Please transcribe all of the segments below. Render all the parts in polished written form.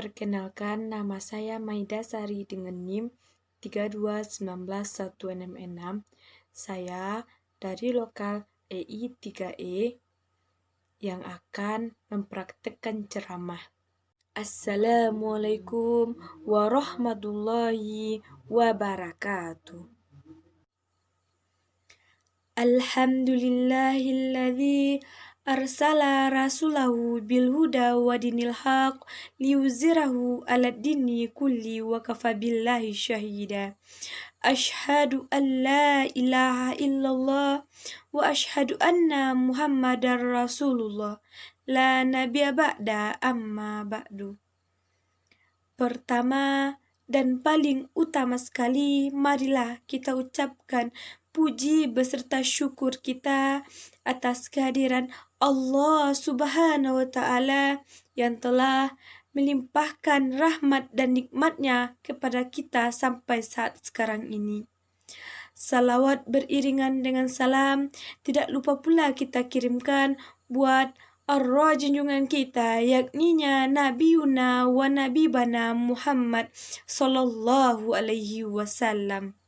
Perkenalkan, nama saya Maida Sari dengan NIM 3219166. Saya dari lokal EI 3E yang akan mempraktekkan ceramah. Assalamualaikum warahmatullahi wabarakatuh. Alhamdulillahilladzi arsala rasulahu bil huda wa dinil haq liyuzirahu ala dini kulli wa kafa billahi syahida. Ashhadu an la ilaha illallah wa ashhadu anna muhammadar rasulullah la nabiyya ba'da amma ba'du. Pertama dan paling utama sekali, marilah kita ucapkan puji beserta syukur kita atas kehadiran Allah Subhanahu wa Ta'ala yang telah melimpahkan rahmat dan nikmatnya kepada kita sampai saat sekarang ini. Salawat beriringan dengan salam tidak lupa pula kita kirimkan buat arwah junjungan kita, yakninya Nabiuna wa Nabibana Muhammad Sallallahu Alaihi Wasallam.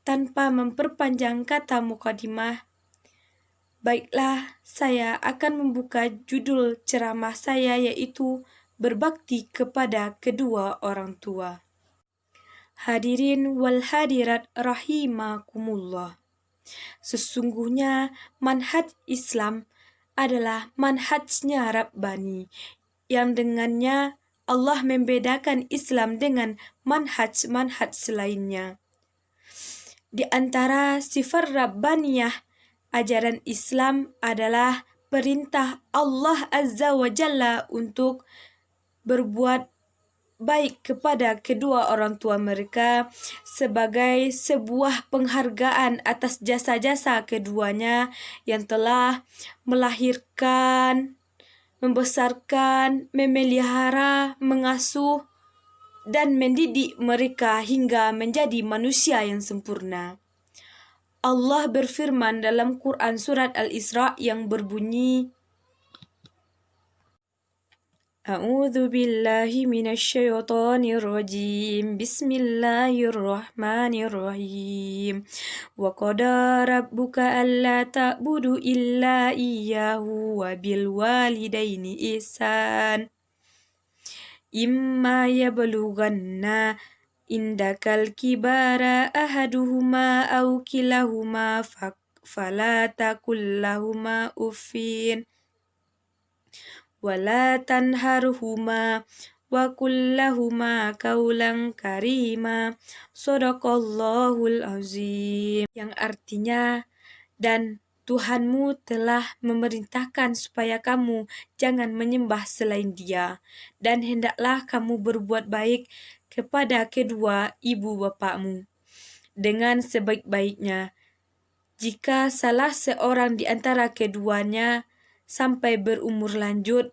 Tanpa memperpanjang kata mukadimah, baiklah saya akan membuka judul ceramah saya, yaitu berbakti kepada kedua orang tua. Hadirin wal hadirat rahimakumullah. Sesungguhnya manhaj Islam adalah manhajnya Rabbani, yang dengannya Allah membedakan Islam dengan manhaj-manhaj lainnya. Di antara sifat Rabbaniyah, ajaran Islam adalah perintah Allah Azza wa Jalla untuk berbuat baik kepada kedua orang tua mereka sebagai sebuah penghargaan atas jasa-jasa keduanya yang telah melahirkan, membesarkan, memelihara, mengasuh, dan mendidik mereka hingga menjadi manusia yang sempurna. Allah berfirman dalam Quran surat Al-Isra yang berbunyi, A'udzu billahi minasyaitonir rajim. Bismillahirrahmanirrahim. Wa qada rabbuka alla ta'budu illa iyyahu wa bil walidaini ihsan. Imma yablughanna indakal kibara ahaduhuma aw kilahuma fala taqul lahuma uffin wala tanharhuma wa kullahuma qaulan karima. Shadaqallahul azim. Yang artinya, dan Tuhanmu telah memerintahkan supaya kamu jangan menyembah selain Dia, dan hendaklah kamu berbuat baik kepada kedua ibu bapakmu dengan sebaik-baiknya. Jika salah seorang di antara keduanya sampai berumur lanjut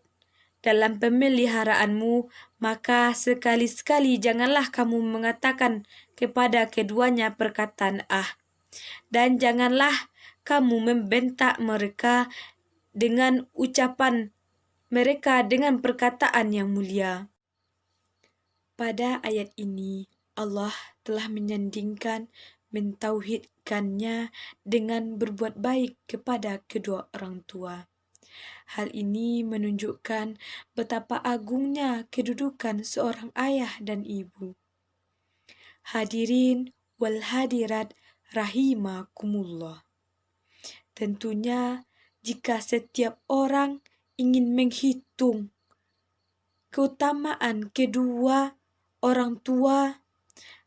dalam pemeliharaanmu, maka sekali-sekali janganlah kamu mengatakan kepada keduanya perkataan dan janganlah kamu membentak mereka dengan ucapan mereka dengan perkataan yang mulia. Pada ayat ini, Allah telah menyandingkan mentauhidkannya dengan berbuat baik kepada kedua orang tua. Hal ini menunjukkan betapa agungnya kedudukan seorang ayah dan ibu. Hadirin wal hadirat rahimakumullah. Tentunya jika setiap orang ingin menghitung keutamaan kedua orang tua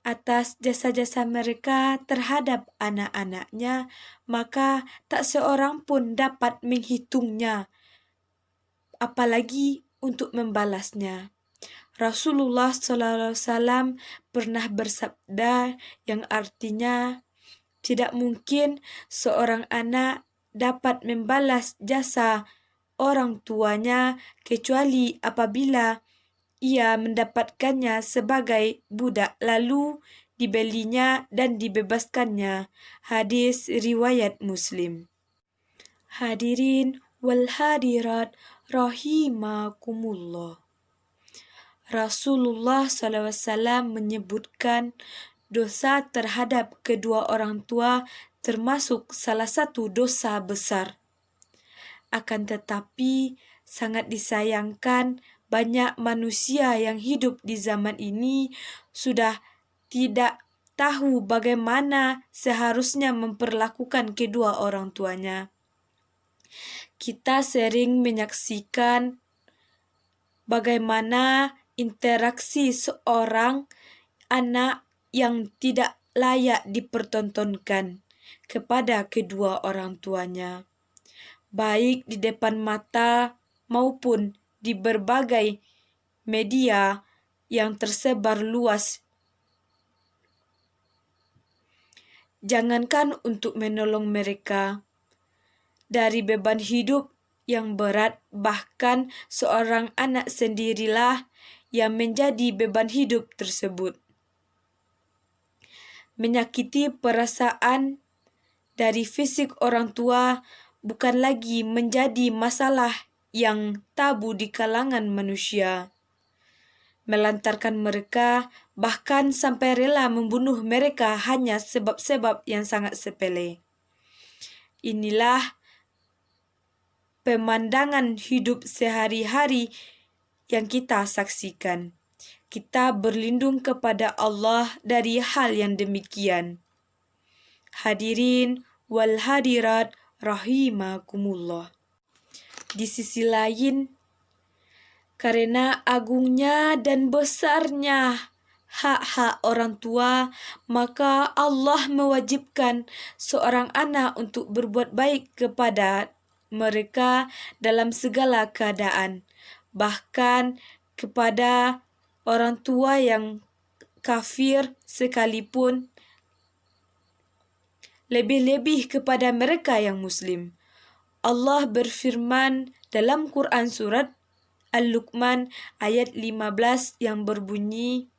atas jasa-jasa mereka terhadap anak-anaknya, maka tak seorang pun dapat menghitungnya, apalagi untuk membalasnya. Rasulullah SAW pernah bersabda yang artinya, tidak mungkin seorang anak dapat membalas jasa orang tuanya kecuali apabila ia mendapatkannya sebagai budak lalu dibelinya dan dibebaskannya. Hadis riwayat Muslim. Hadirin wal hadirat rahimakumullah. Rasulullah SAW menyebutkan dosa terhadap kedua orang tua termasuk salah satu dosa besar. Akan tetapi, sangat disayangkan banyak manusia yang hidup di zaman ini sudah tidak tahu bagaimana seharusnya memperlakukan kedua orang tuanya. Kita sering menyaksikan bagaimana interaksi seorang anak yang tidak layak dipertontonkan kepada kedua orang tuanya, baik di depan mata maupun di berbagai media yang tersebar luas. Jangankan untuk menolong mereka dari beban hidup yang berat, bahkan seorang anak sendirilah yang menjadi beban hidup tersebut. Menyakiti perasaan dari fisik orang tua bukan lagi menjadi masalah yang tabu di kalangan manusia. Melantarkan mereka bahkan sampai rela membunuh mereka hanya sebab-sebab yang sangat sepele. Inilah pemandangan hidup sehari-hari yang kita saksikan. Kita berlindung kepada Allah dari hal yang demikian. Hadirin wal hadirat rahimakumullah. Di sisi lain, karena agungnya dan besarnya hak-hak orang tua, maka Allah mewajibkan seorang anak untuk berbuat baik kepada mereka dalam segala keadaan, bahkan kepada orang tua yang kafir sekalipun, lebih-lebih kepada mereka yang muslim. Allah berfirman dalam Quran surat Al-Luqman ayat 15 yang berbunyi,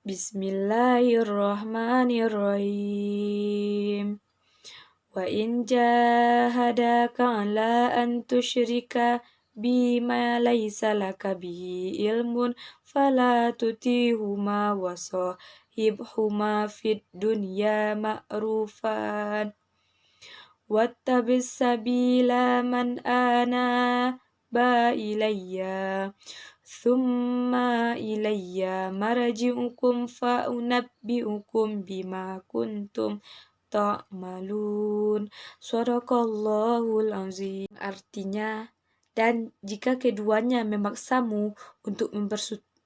Bismillahirrahmanirrahim. Wa in jahadaka ala an tusyrika bima laysa laka bihi ilmun fala tutihuma wa sahibhuma fid dunya ma'rufan wattabis sabila man anaba ilayya thumma ilayya marji'ukum fa unabbi'ukum bima kuntum ta'malun. Shadaqallahul azim. Artinya, dan jika keduanya memaksamu untuk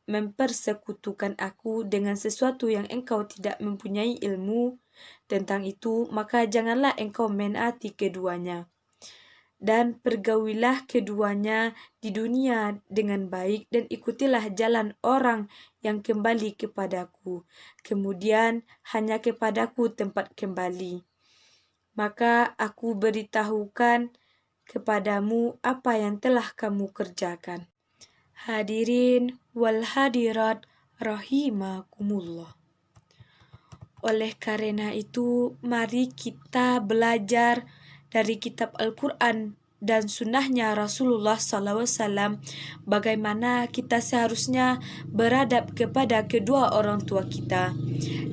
mempersekutukan aku dengan sesuatu yang engkau tidak mempunyai ilmu tentang itu, maka janganlah engkau menaati keduanya. Dan pergaulilah keduanya di dunia dengan baik dan ikutilah jalan orang yang kembali kepadaku. Kemudian hanya kepadaku tempat kembali. Maka aku beritahukan kepadamu apa yang telah kamu kerjakan. Hadirin wal hadirat rahimakumullah. Oleh karena itu, mari kita belajar dari kitab Al-Quran dan sunnahnya Rasulullah SAW bagaimana kita seharusnya beradab kepada kedua orang tua kita.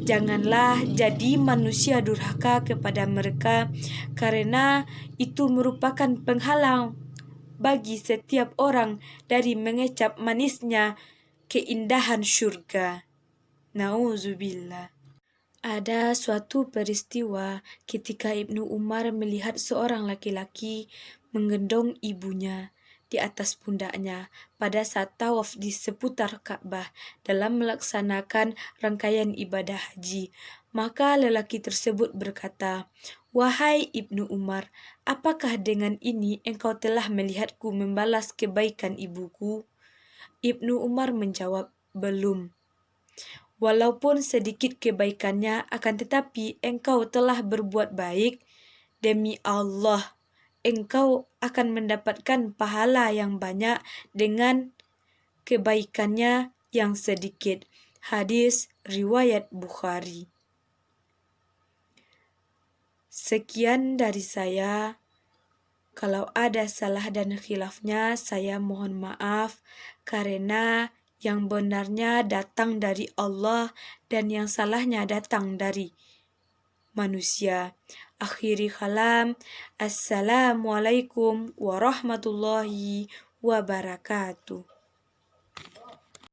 Janganlah jadi manusia durhaka kepada mereka, karena itu merupakan penghalang bagi setiap orang dari mengecap manisnya keindahan syurga. Nauzubillah. Ada suatu peristiwa ketika Ibnu Umar melihat seorang laki-laki menggendong ibunya di atas pundaknya pada saat tawaf di seputar Ka'bah dalam melaksanakan rangkaian ibadah haji. Maka lelaki tersebut berkata, "Wahai Ibnu Umar, apakah dengan ini engkau telah melihatku membalas kebaikan ibuku?" Ibnu Umar menjawab, "Belum. Walaupun sedikit kebaikannya, akan tetapi engkau telah berbuat baik. Demi Allah, engkau akan mendapatkan pahala yang banyak dengan kebaikannya yang sedikit." Hadis riwayat Bukhari. Sekian dari saya. Kalau ada salah dan khilafnya, saya mohon maaf karena yang benarnya datang dari Allah dan yang salahnya datang dari manusia. Akhiri kalam, Assalamualaikum warahmatullahi wabarakatuh.